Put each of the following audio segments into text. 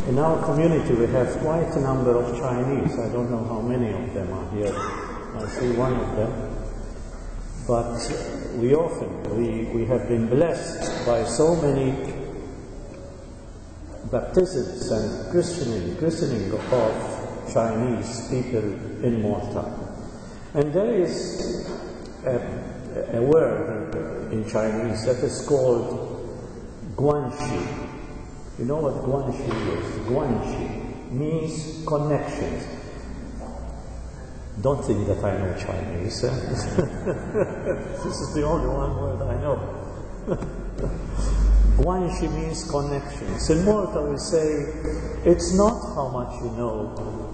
In our community we have quite a number of Chinese. I don't know how many of them are here. I see one of them. But we have been blessed by so many baptisms and christening of Chinese people in Malta. And there is a word in Chinese that is called guanxi. You know what guanxi is? Guanxi means connections. Don't think that I know Chinese. This is the only one word I know. Guanxi means connections. In Malta we say, it's not how much you know,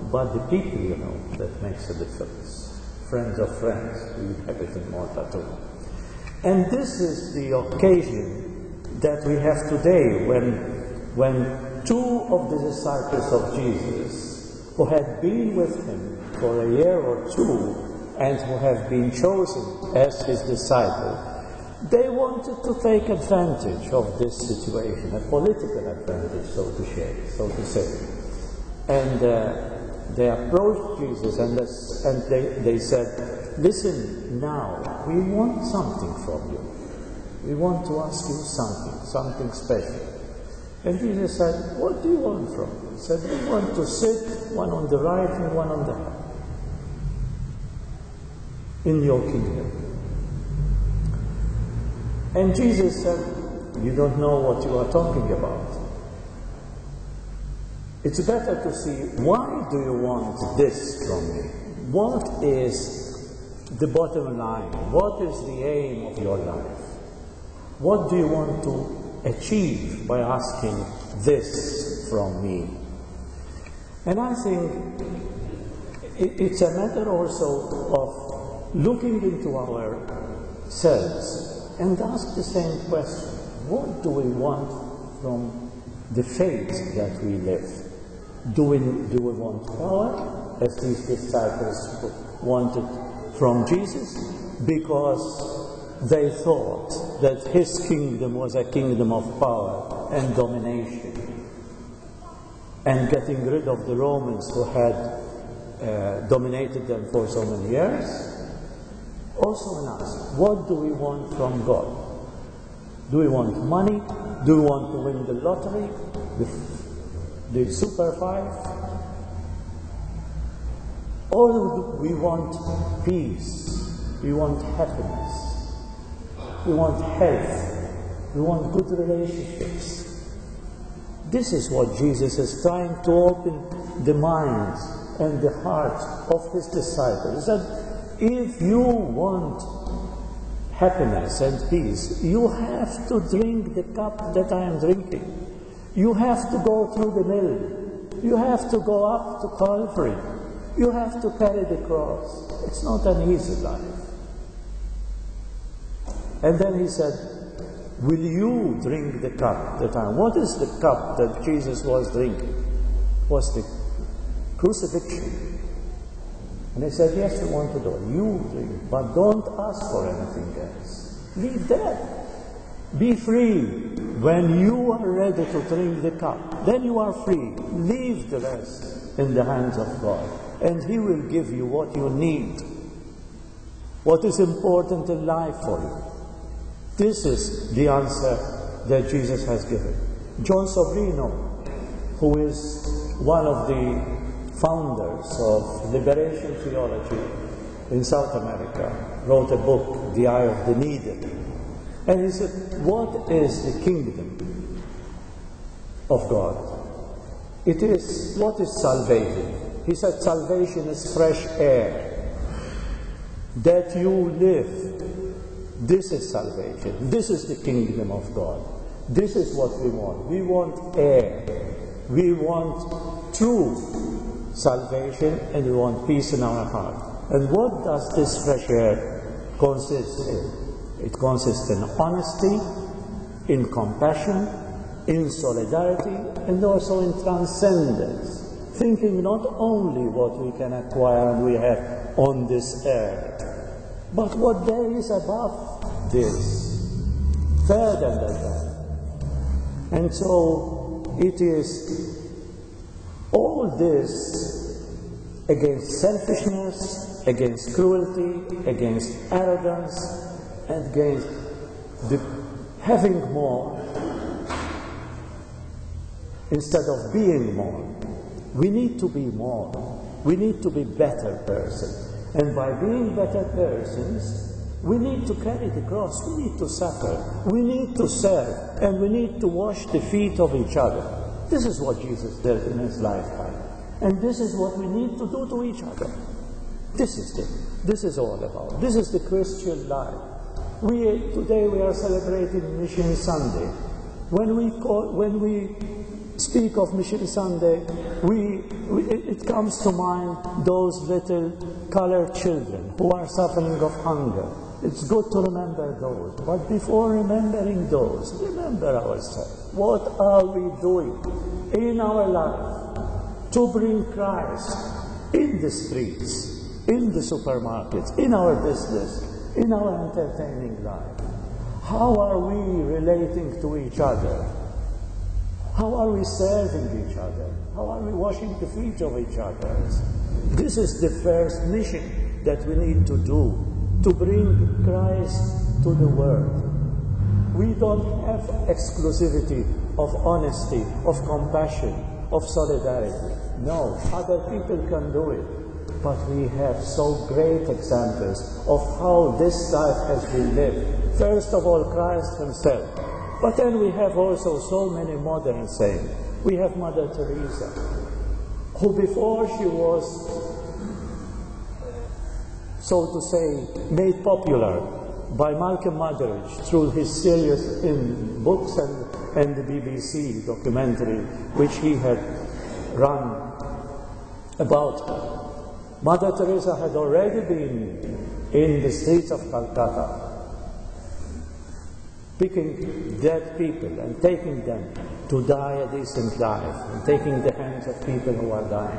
but the people you know that makes a difference. Friends of friends, we have it in Malta too. And this is the occasion that we have today when two of the disciples of Jesus, who had been with him for a year or two and who have been chosen as his disciple, they wanted to take advantage of this situation, a political advantage, so to say. And they approached Jesus and they said, listen, now, we want something from you. We want to ask you something special. And Jesus said, what do you want from me? He said, we want to sit, one on the right and one on the left, in your kingdom. And Jesus said, you don't know what you are talking about. It's better to see, why do you want this from me? What is the bottom line? What is the aim of your life? What do you want to achieve by asking this from me? And I think it's a matter also of looking into ourselves and ask the same question. What do we want from the faith that we live? Do we want power, as these disciples wanted from Jesus, because they thought that his kingdom was a kingdom of power and domination, and getting rid of the Romans who had dominated them for so many years? Also in us, what do we want from God? Do we want money? Do we want to win the lottery? The Super 5? Or do we want peace? We want happiness. We want health. We want good relationships. This is what Jesus is trying to open the minds and the hearts of his disciples. He said, if you want happiness and peace, you have to drink the cup that I am drinking. You have to go through the mill. You have to go up to Calvary. You have to carry the cross. It's not an easy life. And then he said, will you drink the cup that I am? What is the cup that Jesus was drinking? It was the crucifixion. And they said, yes, we want to do it. You drink, but don't ask for anything else. Leave that. Be free. When you are ready to drink the cup, then you are free. Leave the rest in the hands of God, and he will give you what you need, what is important in life for you. This is the answer that Jesus has given. John Sobrino, who is one of the founders of liberation theology in South America, wrote a book, The Eye of the Needle. And he said, what is the kingdom of God? It is, what is salvation? He said, salvation is fresh air. That you live. This is salvation. This is the kingdom of God. This is what we want. We want air. We want true salvation, and we want peace in our heart. And what does this fresh air consist in? It consists in honesty, in compassion, in solidarity, and also in transcendence. Thinking not only what we can acquire and we have on this earth, but what there is above this, further than that. And so it is all this against selfishness, against cruelty, against arrogance, and against having more instead of being more. We need to be more. We need to be better persons. And by being better persons, we need to carry the cross. We need to suffer. We need to serve. And we need to wash the feet of each other. This is what Jesus did in his lifetime. And this is what we need to do to each other. This is all about. This is the Christian life. Today we are celebrating Mission Sunday. When we speak of Mission Sunday, it comes to mind those little colored children who are suffering of hunger. It's good to remember those. But before remembering those, remember ourselves. What are we doing in our life to bring Christ in the streets, in the supermarkets, in our business, in our entertaining life? How are we relating to each other? How are we serving each other? How are we washing the feet of each other? This is the first mission that we need to do, to bring Christ to the world. We don't have exclusivity of honesty, of compassion, of solidarity. No, other people can do it. But we have so great examples of how this life has been lived. First of all, Christ himself. But then we have also so many modern saints. We have Mother Teresa, who before she was, so to say, made popular by Malcolm Muggeridge through his series in books and the BBC documentary which he had run about her. Mother Teresa had already been in the streets of Calcutta, picking dead people and taking them to die a decent life, and taking the hands of people who are dying,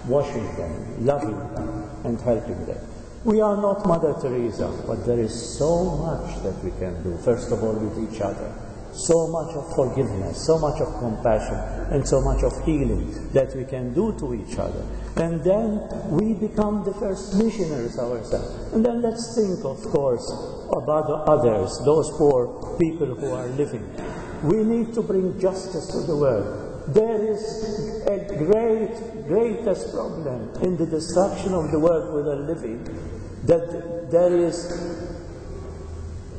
washing them, loving them, and helping them. We are not Mother Teresa, but there is so much that we can do, first of all with each other. So much of forgiveness, so much of compassion, and so much of healing that we can do to each other. And then we become the first missionaries ourselves. And then let's think, of course, about others, those poor people who are living. We need to bring justice to the world. There is a greatest problem in the destruction of the world we are living, that there is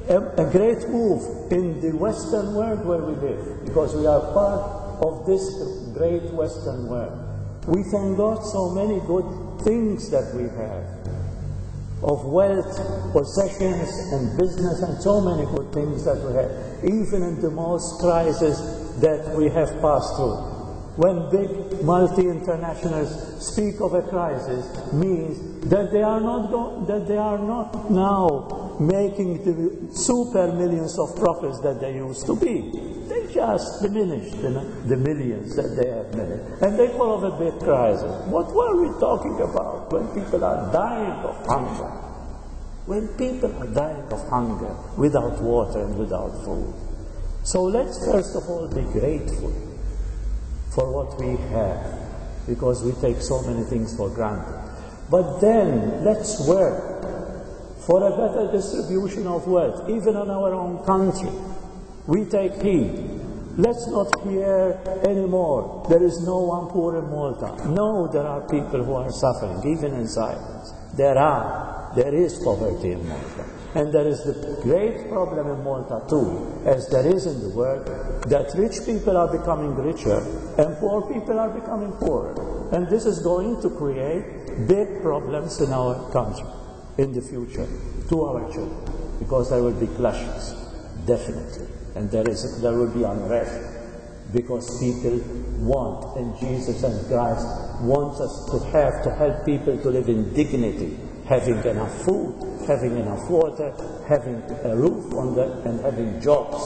a great move in the Western world where we live, because we are part of this great Western world. We thank God so many good things that we have, of wealth, possessions, and business, and so many good things that we have, even in the most crisis that we have passed through. When big multi-internationals speak of a crisis, means that they are not now making the super millions of profits that they used to be. They just diminished the millions that they have made, and they call it a big crisis. What were we talking about when people are dying of hunger? When people are dying of hunger, without water and without food. So let's first of all be grateful for what we have, because we take so many things for granted. But then let's work for a better distribution of wealth, even in our own country. We take heed. Let's not hear anymore, there is no one poor in Malta. No, there are people who are suffering, even in silence. There is poverty in Malta. And there is the great problem in Malta too, as there is in the world, that rich people are becoming richer and poor people are becoming poorer. And this is going to create big problems in our country in the future to our children, because there will be clashes, definitely. And there will be unrest, because people want, and Jesus and Christ wants us to help people to live in dignity, having enough food, having enough water, having a roof on them, and having jobs.